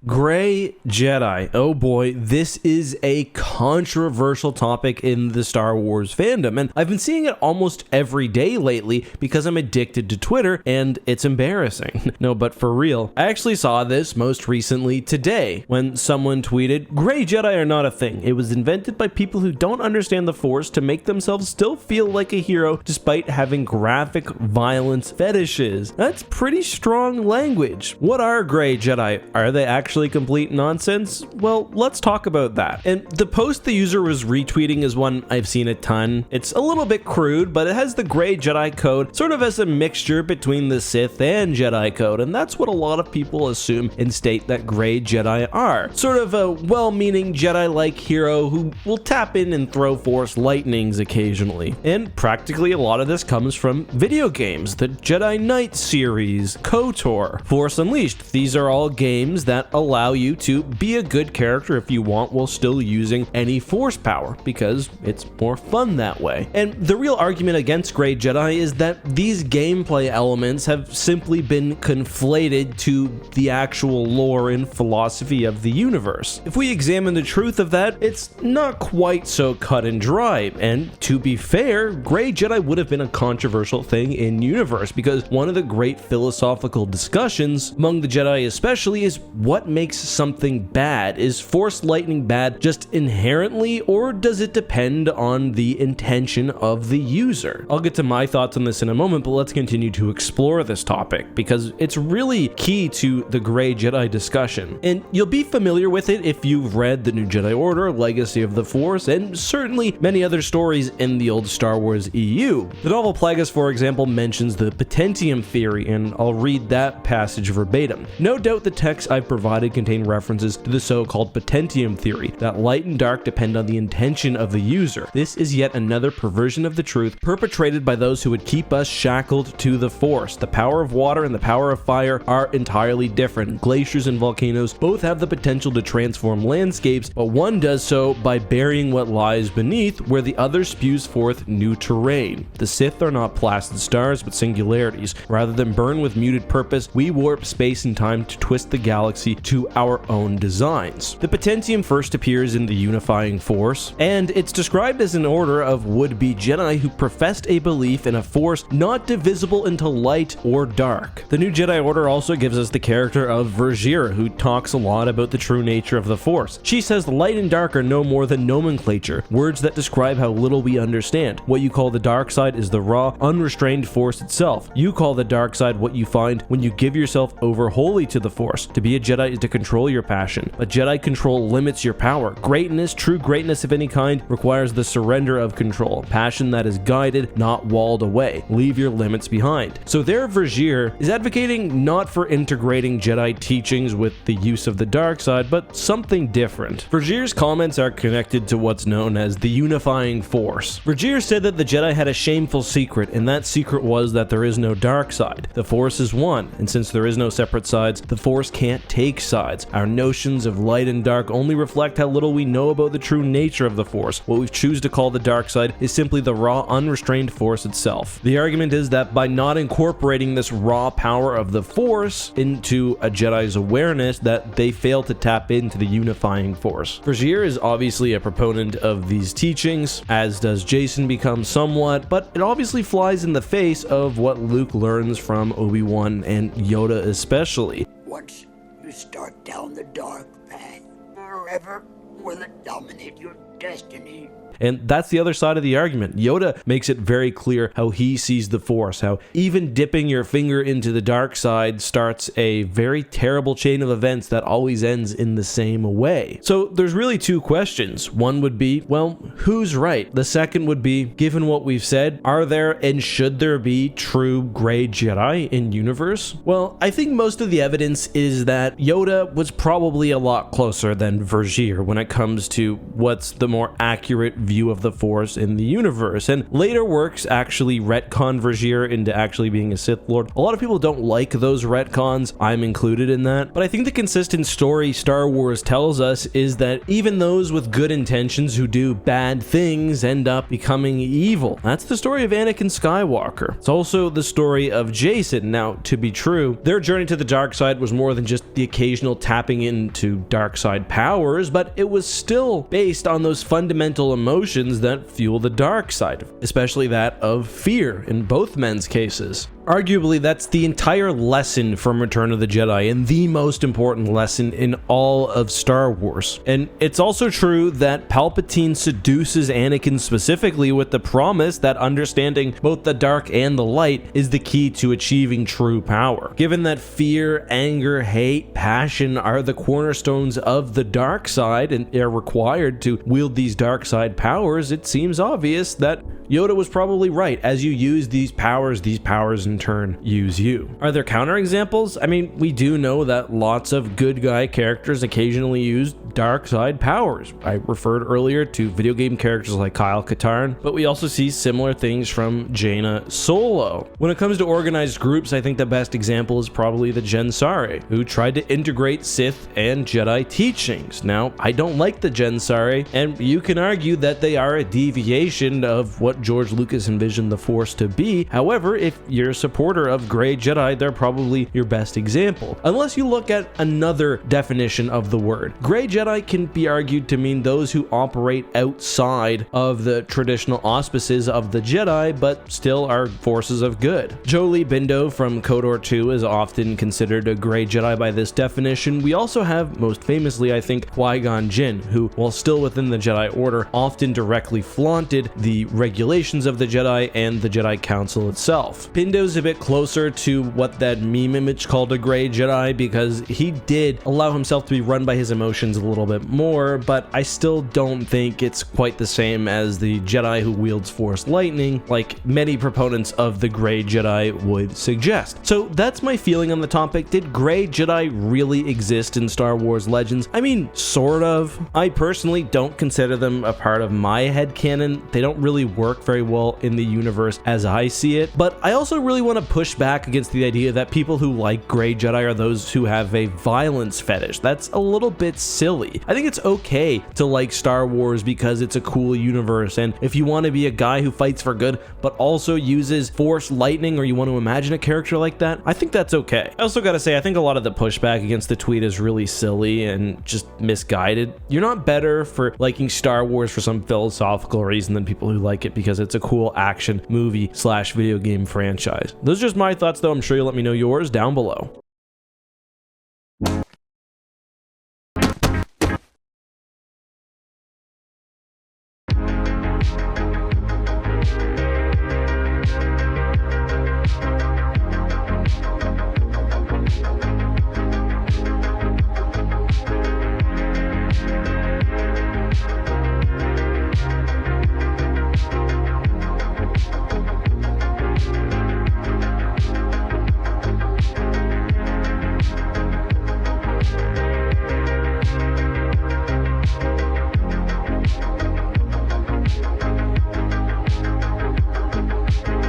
Gray Jedi. Oh boy, this is a controversial topic in the Star Wars fandom, and I've been seeing it almost every day lately because I'm addicted to Twitter, and it's embarrassing. No, but for real, I actually saw this most recently today when someone tweeted, "Gray Jedi are not a thing. It was invented by people who don't understand the Force to make themselves still feel like a hero despite having graphic violence fetishes." That's pretty strong language. What are Gray Jedi? Are they actually complete nonsense? Well, let's talk about that. And the post the user was retweeting is one I've seen a ton. It's a little bit crude, but it has the Gray Jedi code sort of as a mixture between the Sith and Jedi code, and that's what a lot of people assume and state that Gray Jedi are. Sort of a well-meaning Jedi-like hero who will tap in and throw Force lightnings occasionally. And practically a lot of this comes from video games, the Jedi Knight series, KOTOR, Force Unleashed. These are all games that allow you to be a good character if you want while still using any Force power, because it's more fun that way. And the real argument against Gray Jedi is that these gameplay elements have simply been conflated to the actual lore and philosophy of the universe. If we examine the truth of that, it's not quite so cut and dry, and to be fair, Gray Jedi would have been a controversial thing in universe, because one of the great philosophical discussions among the Jedi especially is what makes something bad. Is Force lightning bad just inherently, or does it depend on the intention of the user? I'll get to my thoughts on this in a moment, but let's continue to explore this topic because it's really key to the Gray Jedi discussion. And you'll be familiar with it if you've read The New Jedi Order, Legacy of the Force, and certainly many other stories in the old Star Wars EU. The novel Plagueis, for example, mentions the Potentium theory, and I'll read that passage verbatim. "No doubt the texts I've provided contain references to the so-called Potentium theory, that light and dark depend on the intention of the user. This is yet another perversion of the truth perpetrated by those who would keep us shackled to the Force. The power of water and the power of fire are entirely different. Glaciers and volcanoes both have the potential to transform landscapes, but one does so by burying what lies beneath, where the other spews forth new terrain. The Sith are not placid stars, but singularities. Rather than burn with muted purpose, we warp space and time to twist the galaxy to our own designs." The Potentium first appears in the Unifying Force, and it's described as an order of would-be Jedi who professed a belief in a Force not divisible into light or dark. The New Jedi Order also gives us the character of Vergir, who talks a lot about the true nature of the Force. She says light and dark are no more than nomenclature, words that describe how little we understand. What you call the dark side is the raw, unrestrained Force itself. You call the dark side what you find when you give yourself over wholly to the Force. To be a Jedi is to control your passion, but Jedi control limits your power. Greatness, true greatness of any kind, requires the surrender of control. Passion that is guided, not walled away. Leave your limits behind. So there, Vergir is advocating not for integrating Jedi teachings with the use of the dark side, but something different. Vergir's comments are connected to what's known as the Unifying Force. Vergir said that the Jedi had a shameful secret, and that secret was that there is no dark side. The Force is one, and since there is no separate sides, the Force can't take sides. Our notions of light and dark only reflect how little we know about the true nature of the Force. What we choose to call the dark side is simply the raw, unrestrained Force itself. The argument is that by not incorporating this raw power of the Force into a Jedi's awareness, that they fail to tap into the Unifying Force. Vergir is obviously a proponent of these teachings, as does Jason become somewhat, but it obviously flies in the face of what Luke learns from Obi-Wan and Yoda especially. Once you start down the dark path, forever will it dominate your destiny. And that's the other side of the argument. Yoda makes it very clear how he sees the Force, how even dipping your finger into the dark side starts a very terrible chain of events that always ends in the same way. So there's really two questions. One would be, well, who's right? The second would be, given what we've said, are there and should there be true Gray Jedi in universe? Well, I think most of the evidence is that Yoda was probably a lot closer than Vergir when it comes to what's the more accurate view of the Force in the universe. And later works actually retcon Vergier into actually being a Sith Lord. A lot of people don't like those retcons. I'm included in that. But I think the consistent story Star Wars tells us is that even those with good intentions who do bad things end up becoming evil. That's the story of Anakin Skywalker. It's also the story of Jason. Now, to be true, their journey to the dark side was more than just the occasional tapping into dark side powers, but it was still based on those fundamental emotions that fuel the dark side, especially that of fear in both men's cases. Arguably, that's the entire lesson from Return of the Jedi and the most important lesson in all of Star Wars. And it's also true that Palpatine seduces Anakin specifically with the promise that understanding both the dark and the light is the key to achieving true power. Given that fear, anger, hate, passion are the cornerstones of the dark side and are required to wield these dark side powers, it seems obvious that Yoda was probably right. As you use these powers in turn use you. Are there counterexamples? I mean, we do know that lots of good guy characters occasionally use dark side powers. I referred earlier to video game characters like Kyle Katarn, but we also see similar things from Jaina Solo. When it comes to organized groups, I think the best example is probably the Jensari, who tried to integrate Sith and Jedi teachings. Now, I don't like the Jensari, and you can argue that they are a deviation of what George Lucas envisioned the Force to be. However, if you're a supporter of Gray Jedi, they're probably your best example. Unless you look at another definition of the word. Gray Jedi can be argued to mean those who operate outside of the traditional auspices of the Jedi, but still are forces of good. Jolie Bindo from KOTOR 2 is often considered a Gray Jedi by this definition. We also have, most famously, I think, Qui-Gon Jinn, who, while still within the Jedi Order, often directly flaunted the regulations of the Jedi and the Jedi Council itself. Bindo's a bit closer to what that meme image called a Gray Jedi, because he did allow himself to be run by his emotions a little bit more, but I still don't think it's quite the same as the Jedi who wields Force lightning, like many proponents of the Gray Jedi would suggest. So that's my feeling on the topic. Did Gray Jedi really exist in Star Wars Legends? I mean, sort of. I personally don't consider them a part of my headcanon. They don't really work very well in the universe as I see it, but I also really want to push back against the idea that people who like Gray Jedi are those who have a violence fetish. That's a little bit silly. I think it's okay to like Star Wars because it's a cool universe, and if you want to be a guy who fights for good but also uses Force lightning, or you want to imagine a character like that, I think that's okay. I also gotta say, I think a lot of the pushback against the tweet is really silly and just misguided. You're not better for liking Star Wars for some philosophical reason than people who like it because it's a cool action movie / video game franchise. Those are just my thoughts though. I'm sure you'll let me know yours down below.